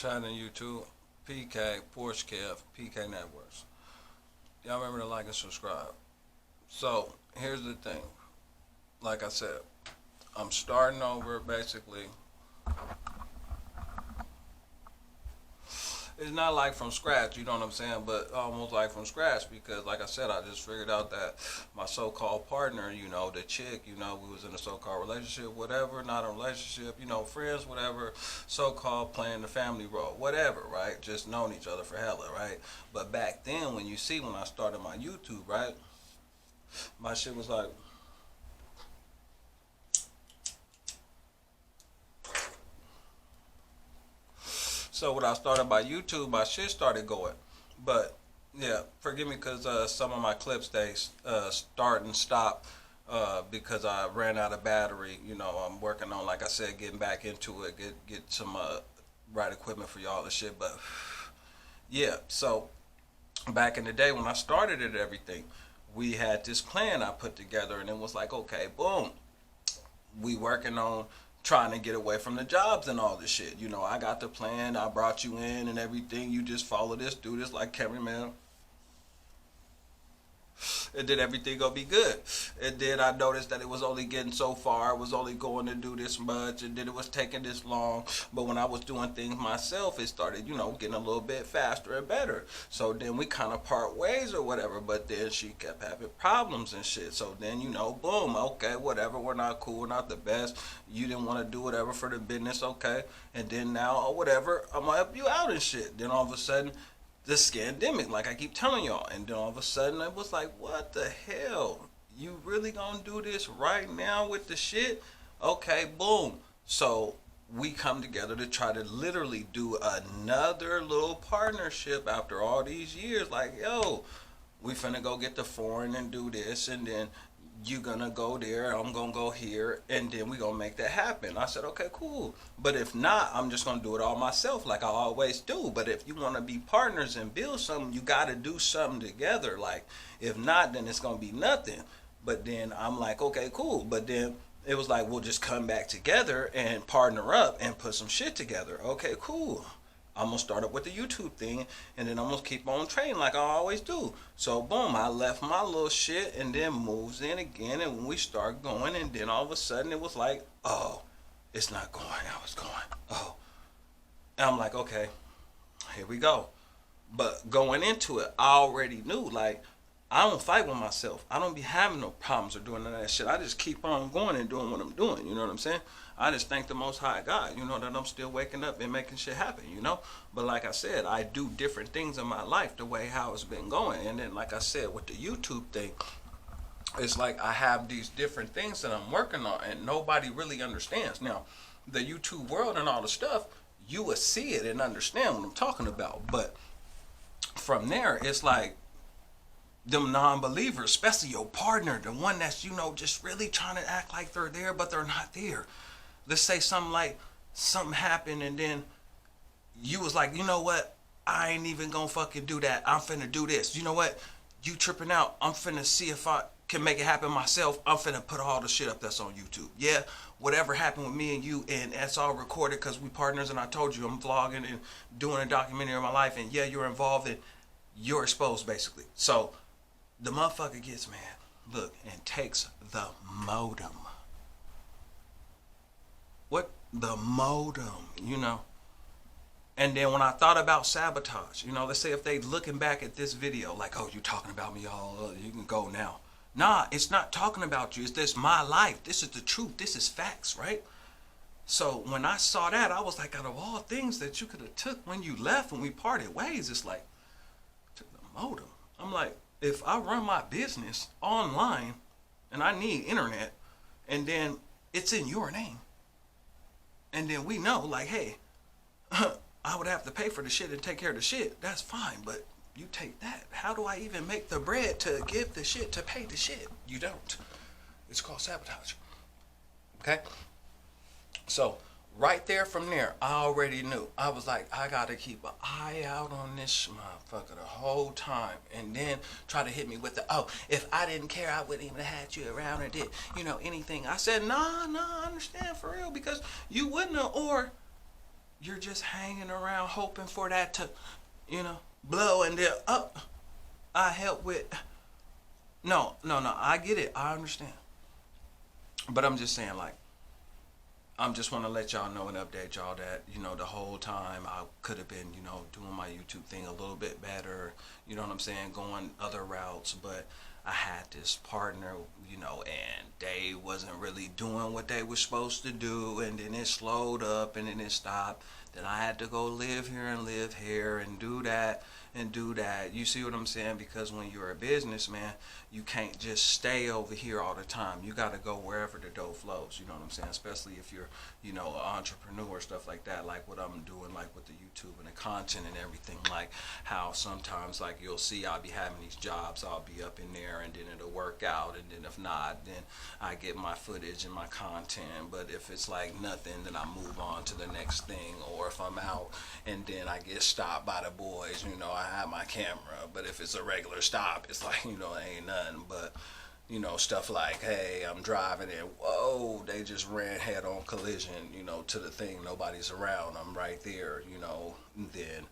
Channel YouTube, PK, Porsche Kev, PK Networks. Y'all remember to like and subscribe. So, here's the thing. Like I said, I'm starting over basically. It's not like from scratch, you know what I'm saying, but almost like from scratch because, like I said, I just figured out that my so-called partner, the chick, we was in a so-called relationship, whatever, not a relationship, friends, whatever, so-called playing the family role, whatever, right? Just known each other for hella, right? But back then, when I started my YouTube, right, my shit was like, so when I started my YouTube, my shit started going. But yeah, forgive me because some of my clips they start and stop because I ran out of battery. I'm working on, like I said, getting back into it, get some right equipment for y'all and shit. But yeah, so back in the day when I started it, everything we had this plan I put together, and it was like, okay, boom, we working on trying to get away from the jobs and all this shit. I got the plan. I brought you in and everything. You just follow this, do this like cameraman, and then everything gonna be good. And then I noticed that it was only getting so far. I was only going to do this much, and then it was taking this long. But when I was doing things myself, it started, getting a little bit faster and better. So then we kind of part ways or whatever. But then she kept having problems and shit. So then, boom, okay, whatever. We're not cool. We're not the best. You didn't want to do whatever for the business, okay. And then now, or whatever, I'm gonna help you out and shit. Then all of a sudden, the scandemic, like I keep telling y'all, and then all of a sudden it was like, what the hell? You really gonna do this right now with the shit? Okay, boom. So we come together to try to literally do another little partnership after all these years. Like, yo, we finna go get the foreign and do this, and then you gonna go there, I'm gonna go here, and then we gonna make that happen. I said, okay, cool. But if not, I'm just gonna do it all myself like I always do. But if you wanna be partners and build something, you gotta do something together. Like, if not, then it's gonna be nothing. But then I'm like, okay, cool. But then it was like, we'll just come back together and partner up and put some shit together. Okay, cool. I'm gonna start up with the YouTube thing, and then I'm gonna keep on training like I always do. So boom, I left my little shit and then moves in again, and when we start going, and then all of a sudden it was like, oh, it's not going how it's going. Oh, and I'm like, okay, here we go. But going into it, I already knew, like, I don't fight with myself. I don't be having no problems or doing none of that shit. I just keep on going and doing what I'm doing. You know what I'm saying? I just thank the Most High God, that I'm still waking up and making shit happen. But like I said, I do different things in my life the way how it's been going. And then, like I said, with the YouTube thing, it's like I have these different things that I'm working on and nobody really understands. Now, the YouTube world and all the stuff, you will see it and understand what I'm talking about. But from there, it's like, them non-believers, especially your partner, the one that's just really trying to act like they're there but they're not there. Let's say something happened, and then you was like, you know what, I ain't even gonna fucking do that, I'm finna do this. You know what, you tripping out, I'm finna see if I can make it happen myself. I'm finna put all the shit up that's on YouTube. Yeah, whatever happened with me and you, and that's all recorded because we partners, and I told you I'm vlogging and doing a documentary of my life, and yeah, you're involved, and you're exposed basically. So the motherfucker gets mad, look, and takes the modem. What? The modem. And then when I thought about sabotage, let's say if they looking back at this video, like, oh, you talking about me all, you can go now. Nah, it's not talking about you. It's this my life. This is the truth. This is facts, right? So when I saw that, I was like, out of all things that you could have took when you left, when we parted ways, it's like, took the modem. I'm like, if I run my business online and I need internet, and then it's in your name, and then we know, like, hey, I would have to pay for the shit and take care of the shit, that's fine, but you take that. How do I even make the bread to give the shit to pay the shit? You don't. It's called sabotage. Okay? So right there from there, I already knew. I was like, I gotta keep an eye out on this motherfucker the whole time, and then try to hit me with the, oh, if I didn't care, I wouldn't even have had you around or did, anything. I said, nah, I understand for real, because you wouldn't have, or you're just hanging around hoping for that to, you know, blow and then up. I help with. No, no, no. I get it. I understand. But I'm just saying, like, I'm just want to let y'all know and update y'all that, you know, the whole time I could have been, you know, doing my YouTube thing a little bit better, you know what I'm saying, going other routes, but I had this partner, you know, and they wasn't really doing what they were supposed to do, and then it slowed up and then it stopped. Then I had to go live here and live here and do that and do that. You see what I'm saying? Because when you're a businessman, you can't just stay over here all the time. You got to go wherever the dough flows. You know what I'm saying? Especially if you're, you know, an entrepreneur, stuff like that, like what I'm doing, like with the YouTube and the content and everything. Like how sometimes, like you'll see, I'll be having these jobs, I'll be up in there, and then it'll work out, and then if not, then I get my footage and my content. But if it's like nothing, then I move on to the next thing. Or if I'm out and then I get stopped by the boys, you know, I have my camera. But if it's a regular stop, it's like, you know, it ain't nothing. But you know, stuff like, hey, I'm driving and whoa, they just ran head on collision, you know, to the thing, nobody's around, I'm right there, you know, and then,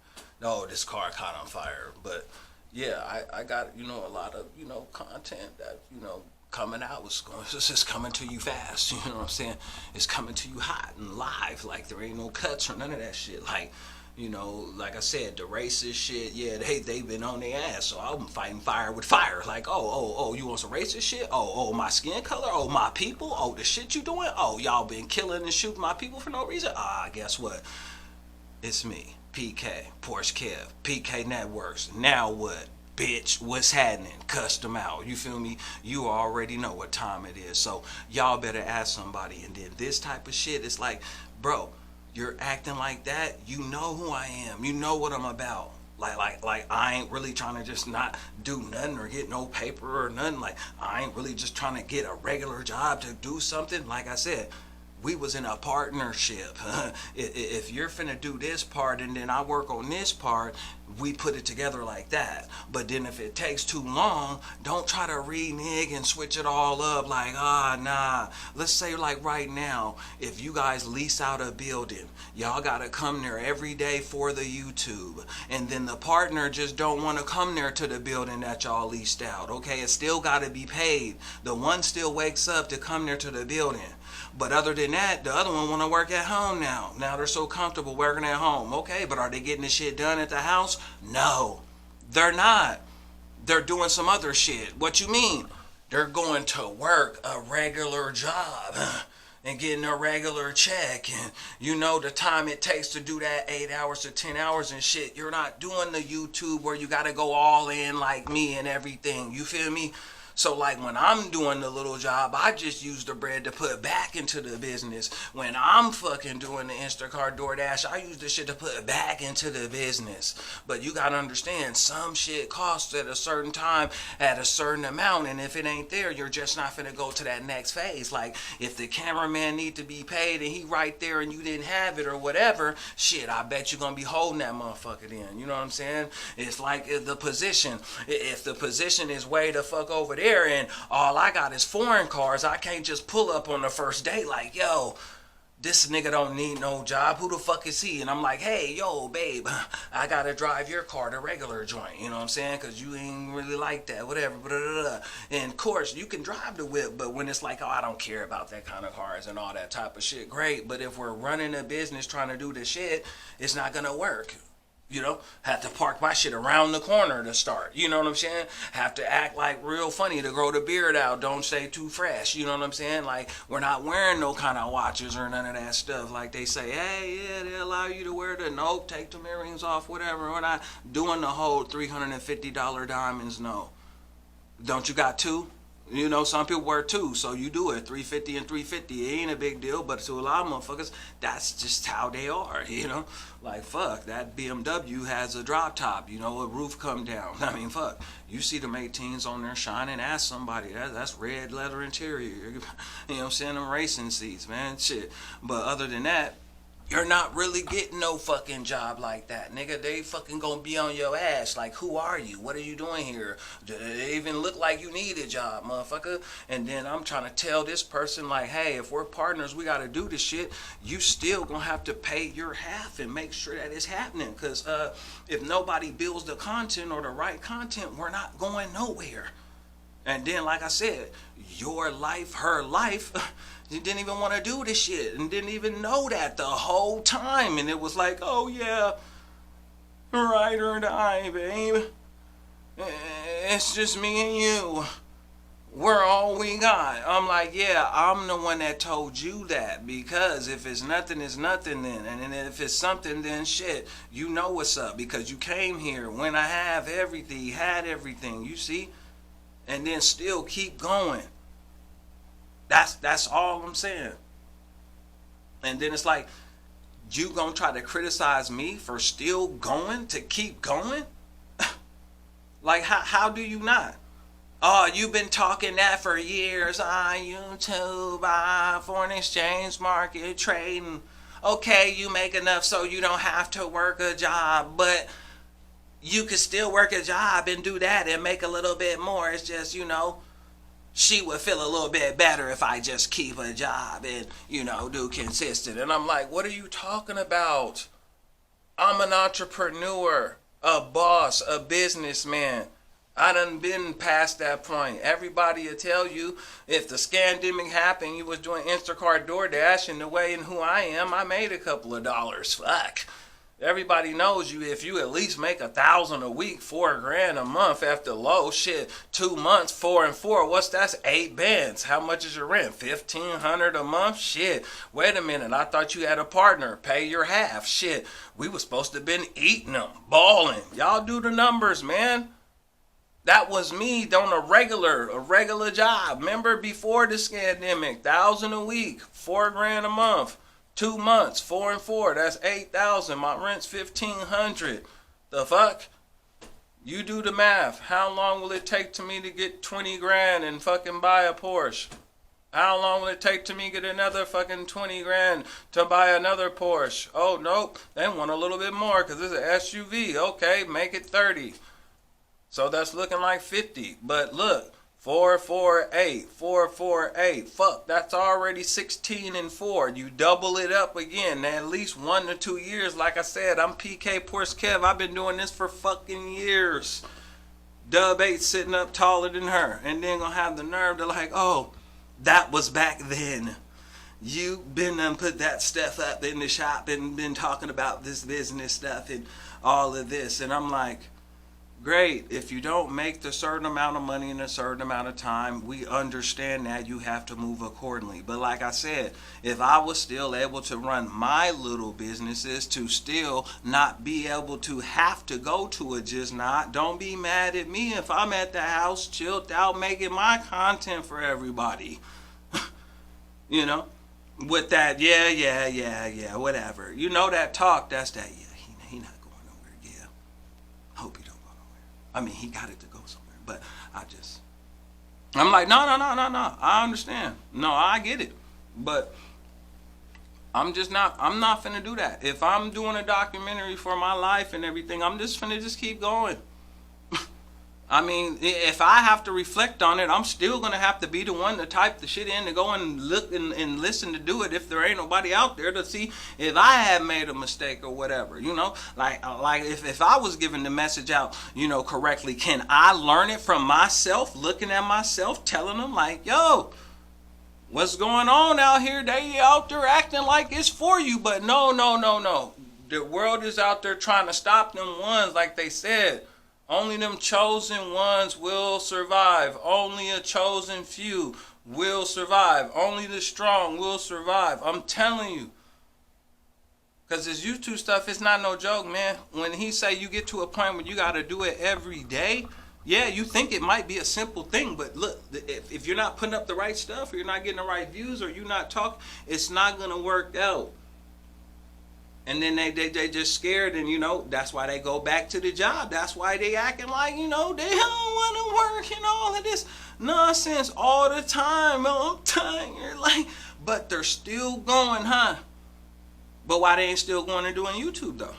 no, this car caught on fire. But yeah, I got, you know, a lot of, you know, content that, you know, coming out was going, it's just coming to you fast, you know what I'm saying? It's coming to you hot and live, like there ain't no cuts or none of that shit. Like, you know, like I said, the racist shit, yeah, they been on their ass, so I'm fighting fire with fire. Like, oh, you want some racist shit? Oh, my skin color? Oh, my people? Oh, the shit you doing? Oh, y'all been killing and shooting my people for no reason? Guess what? It's me, PK, Porsche Kev, PK Networks. Now what? Bitch, what's happening? Cuss them out. You feel me? You already know what time it is. So y'all better ask somebody. And then this type of shit, it's like, bro, you're acting like that. You know who I am. You know what I'm about. Like I ain't really trying to just not do nothing or get no paper or nothing. Like I ain't really just trying to get a regular job to do something. Like I said, we was in a partnership. If you're finna do this part and then I work on this part, we put it together like that. But then if it takes too long, don't try to renege and switch it all up like, nah. Let's say like right now, if you guys lease out a building, y'all gotta come there every day for the YouTube. And then the partner just don't wanna come there to the building that y'all leased out. Okay, it still gotta be paid. The one still wakes up to come there to the building. But other than that, the other one want to work at home now. Now they're so comfortable working at home. Okay, but are they getting the shit done at the house? No, they're not. They're doing some other shit. What you mean? They're going to work a regular job and getting a regular check. And you know the time it takes to do that 8 hours to 10 hours and shit. You're not doing the YouTube where you got to go all in like me and everything. You feel me? So like when I'm doing the little job, I just use the bread to put back into the business. When I'm fucking doing the Instacart DoorDash, I use the shit to put back into the business. But you gotta understand, some shit costs at a certain time at a certain amount, and if it ain't there, you're just not finna go to that next phase. Like if the cameraman need to be paid and he right there and you didn't have it or whatever, shit, I bet you're gonna be holding that motherfucker in. You know what I'm saying? It's like the position. If the position is way the fuck over there, and all I got is foreign cars, I can't just pull up on the first date like, yo, this nigga don't need no job, who the fuck is he? And I'm like, hey, yo, babe, I gotta drive your car to regular joint, you know what I'm saying? Because you ain't really like that, whatever, blah, blah, blah. And of course, you can drive the whip, but when it's like, oh, I don't care about that kind of cars and all that type of shit, great. But if we're running a business trying to do this shit, it's not gonna work. You know, have to park my shit around the corner to start. You know what I'm saying? Have to act like real funny to grow the beard out. Don't stay too fresh. You know what I'm saying? Like, we're not wearing no kind of watches or none of that stuff. Like they say, hey, yeah, they allow you to wear the, nope, take the earrings off, whatever. We're not doing the whole $350 diamonds, no. Don't you got two? You know, some people wear two, so you do it, 350 and 350. It ain't a big deal, but to a lot of motherfuckers, that's just how they are, you know? Like, fuck, that BMW has a drop top, you know, a roof come down. I mean, fuck, you see them 18s on there shining, ask somebody, that's red leather interior. You know what I'm saying? Them racing seats, man, shit. But other than that, you're not really getting no fucking job like that, nigga. They fucking gonna be on your ass. Like, who are you? What are you doing here? Do it even look like you need a job, motherfucker? And then I'm trying to tell this person, like, hey, if we're partners, we gotta do this shit. You still gonna have to pay your half and make sure that it's happening. Cause if nobody builds the content or the right content, we're not going nowhere. And then, like I said, your life, her life, you didn't even want to do this shit and didn't even know that the whole time. And it was like, oh yeah, ride or die, babe. It's just me and you. We're all we got. I'm like, yeah, I'm the one that told you that, because if it's nothing, it's nothing then. And if it's something, then shit, you know what's up, because you came here when I have everything, had everything, you see? And then still keep going. That's all I'm saying. And then it's like, you gonna try to criticize me for still going, to keep going? Like, how do you not? Oh, you've been talking that for years on YouTube, foreign exchange market, trading. Okay, you make enough so you don't have to work a job, but you could still work a job and do that and make a little bit more. It's just, she would feel a little bit better if I just keep a job and, do consistent. And I'm like, what are you talking about? I'm an entrepreneur, a boss, a businessman. I done been past that point. Everybody will tell you, if the scandemic happened, you was doing Instacart, DoorDash, and the way in who I am, I made a couple of dollars. Fuck. Everybody knows you, if you at least make $1,000 a week, $4,000 a month after low, shit, 2 months, 4 and 4, what's that's 8 bands. How much is your rent? $1,500 a month? Shit. Wait a minute, I thought you had a partner. Pay your half. Shit. We was supposed to have been eating them, balling. Y'all do the numbers, man. That was me on a regular job. Remember, before the scandemic, $1,000 a week, $4,000 a month. 2 months, 4 and 4, that's 8,000. My rent's 1,500. The fuck? You do the math. How long will it take to me to get 20 grand and fucking buy a Porsche? How long will it take to me to get another fucking 20 grand to buy another Porsche? Oh, nope. They want a little bit more because it's an SUV. Okay, make it 30. So that's looking like 50. But look. 448, 448. Fuck, that's already 16 and 4. You double it up again. At least 1 to 2 years. Like I said, I'm PK Porsche Kev. I've been doing this for fucking years. Dub 8 sitting up taller than her. And then gonna have the nerve to like, oh, that was back then. You been and put that stuff up in the shop and been talking about this business stuff and all of this. And I'm like, great. If you don't make the certain amount of money in a certain amount of time, we understand that you have to move accordingly. But like I said, if I was still able to run my little businesses, to still not be able to have to go to a just not, don't be mad at me if I'm at the house chilled out making my content for everybody. With that, yeah, whatever. That talk, that's that, yeah, he not going nowhere, yeah. Hope he don't. I mean, he got it to go somewhere, but I'm like, no. I understand. No, I get it. But I'm not finna do that. If I'm doing a documentary for my life and everything, I'm just finna keep going. I mean, if I have to reflect on it, I'm still going to have to be the one to type the shit in to go and look and listen to do it if there ain't nobody out there to see if I have made a mistake or whatever, Like if I was giving the message out, correctly, can I learn it from myself, looking at myself, telling them like, yo, what's going on out here? They out there acting like it's for you, but no. The world is out there trying to stop them ones, like they said. Only them chosen ones will survive. Only a chosen few will survive. Only the strong will survive. I'm telling you. Because this YouTube stuff, it's not no joke, man. When he say you get to a point where you got to do it every day, yeah, you think it might be a simple thing. But look, if you're not putting up the right stuff, or you're not getting the right views, or you're not talking, it's not going to work out. And then they just scared, and that's why they go back to the job. That's why they acting like, they don't want to work and all of this nonsense all the time. Oh, I'm tired. But they're still going, huh? But why they ain't still going and doing YouTube though?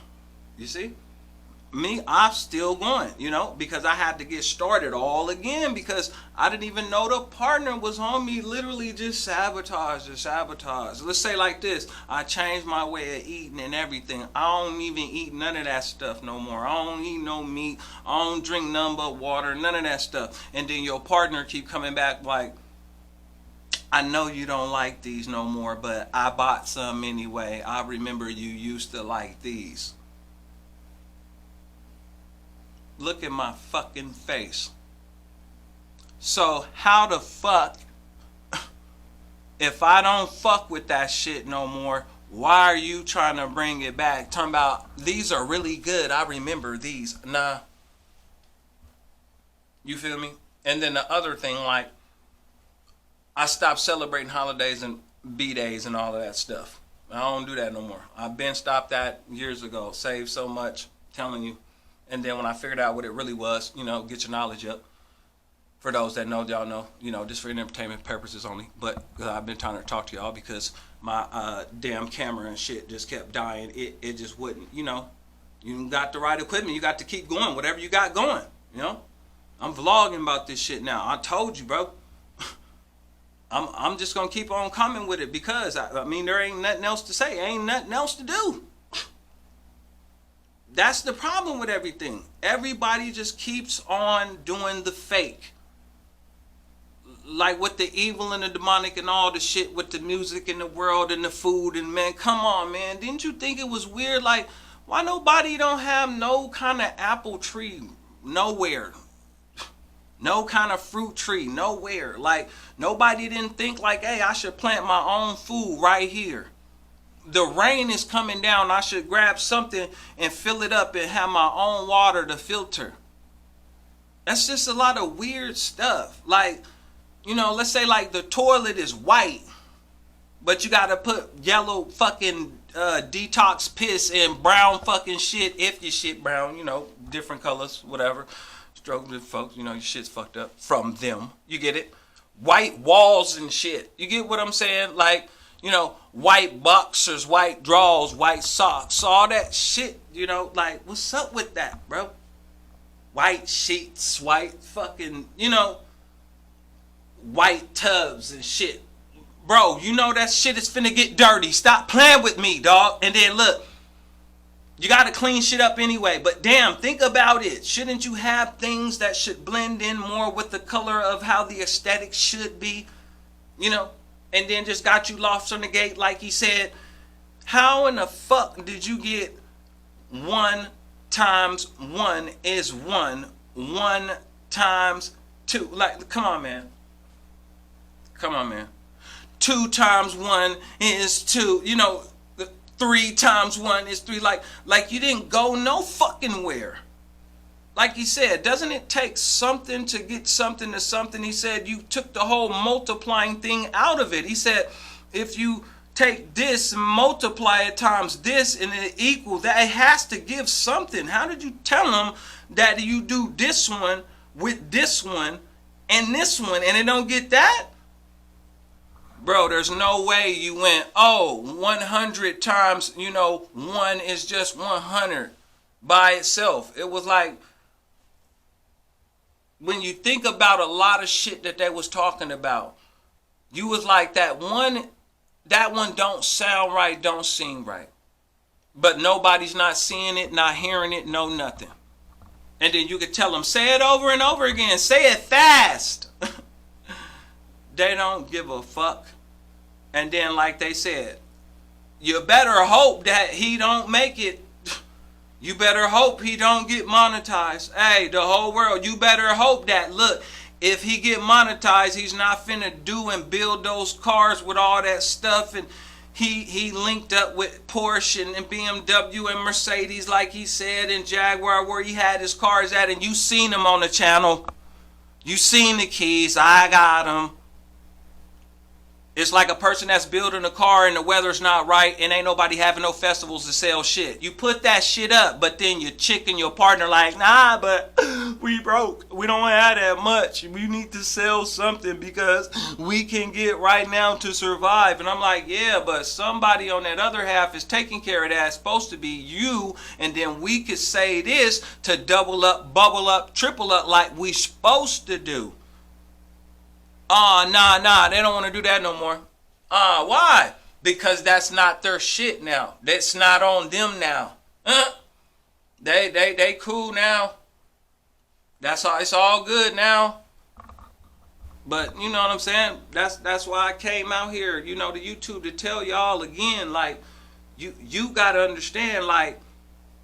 You see? Me, I'm still going, because I had to get started all again because I didn't even know the partner was on me. Literally just sabotage. Let's say like this, I changed my way of eating and everything. I don't even eat none of that stuff no more. I don't eat no meat. I don't drink none but water, none of that stuff. And then your partner keep coming back like, I know you don't like these no more, but I bought some anyway. I remember you used to like these. Look at my fucking face. So how the fuck, if I don't fuck with that shit no more, why are you trying to bring it back? Talking about these are really good. I remember these. Nah. You feel me? And then the other thing, like, I stopped celebrating holidays and B-days and all of that stuff. I don't do that no more. I've been stopped that years ago. Saved so much, telling you. And then when I figured out what it really was, get your knowledge up. For those that know, y'all know, just for entertainment purposes only. But I've been trying to talk to y'all because my damn camera and shit just kept dying. It just wouldn't, You got the right equipment. You got to keep going, whatever you got going, I'm vlogging about this shit now. I told you, bro. I'm just going to keep on coming with it because, I mean, there ain't nothing else to say. Ain't nothing else to do. That's the problem with everything. Everybody just keeps on doing the fake. Like with the evil and the demonic and all the shit with the music and the world and the food. And man, come on, man. Didn't you think it was weird? Like, why nobody don't have no kind of apple tree nowhere? No kind of fruit tree nowhere. Like, nobody didn't think like, hey, I should plant my own food right here. The rain is coming down. I should grab something and fill it up and have my own water to filter. That's just a lot of weird stuff. Like, let's say like the toilet is white, but you got to put yellow fucking detox piss and brown fucking shit. If your shit brown, different colors, whatever. Stroke with folks, your shit's fucked up from them. You get it? White walls and shit. You get what I'm saying? Like, white boxers, white drawers, white socks, all that shit, like, what's up with that, bro? White sheets, white fucking, white tubs and shit. Bro, that shit is finna get dirty. Stop playing with me, dog. And then look, you gotta clean shit up anyway. But damn, think about it. Shouldn't you have things that should blend in more with the color of how the aesthetic should be? And then just got you lost on the gate like he said. How in the fuck did you get 1 times 1 is 1, 1 times 2? Like, come on, man. 2 times 1 is 2. 3 times 1 is 3. Like you didn't go no fucking where. Like he said, doesn't it take something to get something to something? He said you took the whole multiplying thing out of it. He said if you take this and multiply it times this and it equals that, it has to give something. How did you tell him that you do this one with this one and this one and it don't get that? Bro, there's no way you went, 100 times, 1 is just 100 by itself. It was like, when you think about a lot of shit that they was talking about, you was like, that one don't sound right, don't seem right. But nobody's not seeing it, not hearing it, no nothing. And then you could tell them, say it over and over again, say it fast. They don't give a fuck. And then like they said, you better hope that he don't make it. You better hope he don't get monetized. Hey, the whole world, you better hope that, look, if he get monetized, he's not finna do and build those cars with all that stuff. And he linked up with Porsche and BMW and Mercedes, like he said, and Jaguar, where he had his cars at. And you seen him on the channel. You seen the keys. I got them. It's like a person that's building a car and the weather's not right and ain't nobody having no festivals to sell shit. You put that shit up, but then your chick and your partner like, nah, but we broke. We don't have that much. We need to sell something because we can get right now to survive. And I'm like, yeah, but somebody on that other half is taking care of that. It's supposed to be you. And then we could say this to double up, bubble up, triple up like we supposed to do. Nah, they don't want to do that no more. Why? Because that's not their shit now. That's not on them now. They cool now. That's all. It's all good now. But you know what I'm saying? That's why I came out here, you know, to YouTube to tell y'all again, like, you gotta understand, like,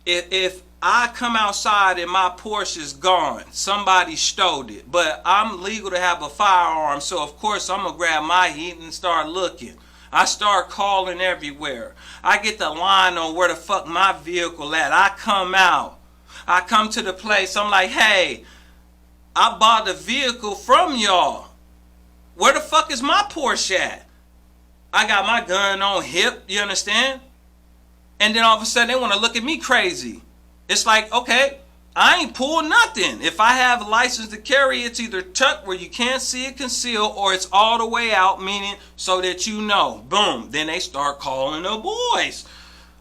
if I come outside and my Porsche is gone, somebody stole it, but I'm legal to have a firearm, so of course I'm gonna grab my heat and start looking. I start calling everywhere. I get the line on where the fuck my vehicle at. I come out. I come to the place. I'm like, hey, I bought the vehicle from y'all. Where the fuck is my Porsche at? I got my gun on hip, you understand? And then all of a sudden they want to look at me crazy. It's like, okay, I ain't pulled nothing. If I have a license to carry, it's either tucked where you can't see it concealed, or it's all the way out, meaning so that you know. Boom. Then they start calling the boys.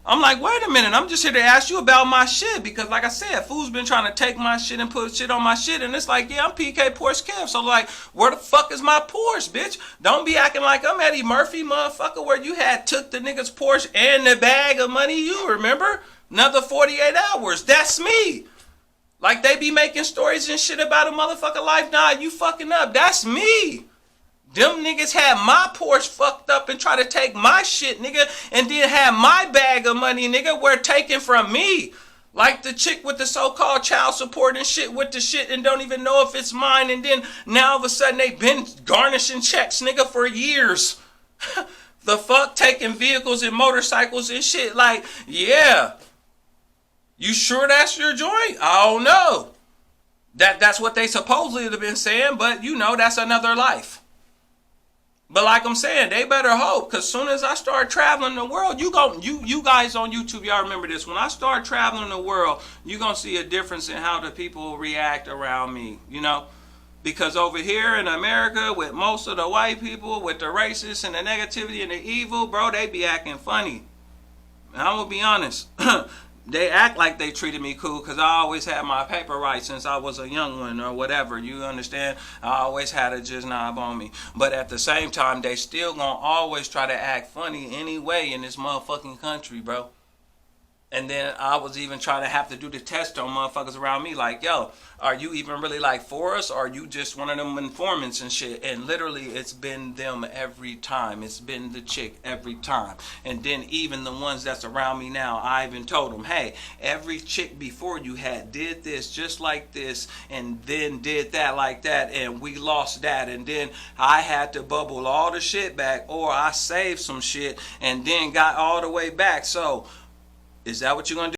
I'm like, wait a minute, I'm just here to ask you about my shit, because like I said, fool's been trying to take my shit and put shit on my shit, and it's like, yeah, I'm PK Porsche Kev, so like, where the fuck is my Porsche, bitch? Don't be acting like I'm Eddie Murphy, motherfucker, where you had took the nigga's Porsche and the bag of money, you remember? Another 48 hours, that's me. Like they be making stories and shit about a motherfucker life, nah, you fucking up, that's me. Them niggas had my Porsche fucked up and try to take my shit, nigga, and then have my bag of money, nigga, were taken from me. Like the chick with the so-called child support and shit with the shit and don't even know if it's mine, and then now all of a sudden they been garnishing checks, nigga, for years. The fuck, taking vehicles and motorcycles and shit, like, yeah. You sure that's your joint? I don't know. That's what they supposedly have been saying, but you know, that's another life. But like I'm saying, they better hope, because soon as I start traveling the world, you guys on YouTube, y'all remember this. When I start traveling the world, you're going to see a difference in how the people react around me, you know. Because over here in America, with most of the white people, with the racists and the negativity and the evil, bro, they be acting funny. And I'm going to be honest. They act like they treated me cool because I always had my paper right since I was a young one or whatever. You understand? I always had a jizz knob on me. But at the same time, they still gonna always try to act funny anyway in this motherfucking country, bro. And then I was even trying to have to do the test on motherfuckers around me, like, yo, are you even really like for us, or are you just one of them informants and shit? And literally, it's been them every time. It's been the chick every time. And then even the ones that's around me now, I even told them, hey, every chick before you had did this just like this, and then did that like that, and we lost that, and then I had to bubble all the shit back, or I saved some shit and then got all the way back. So is that what you're going to do?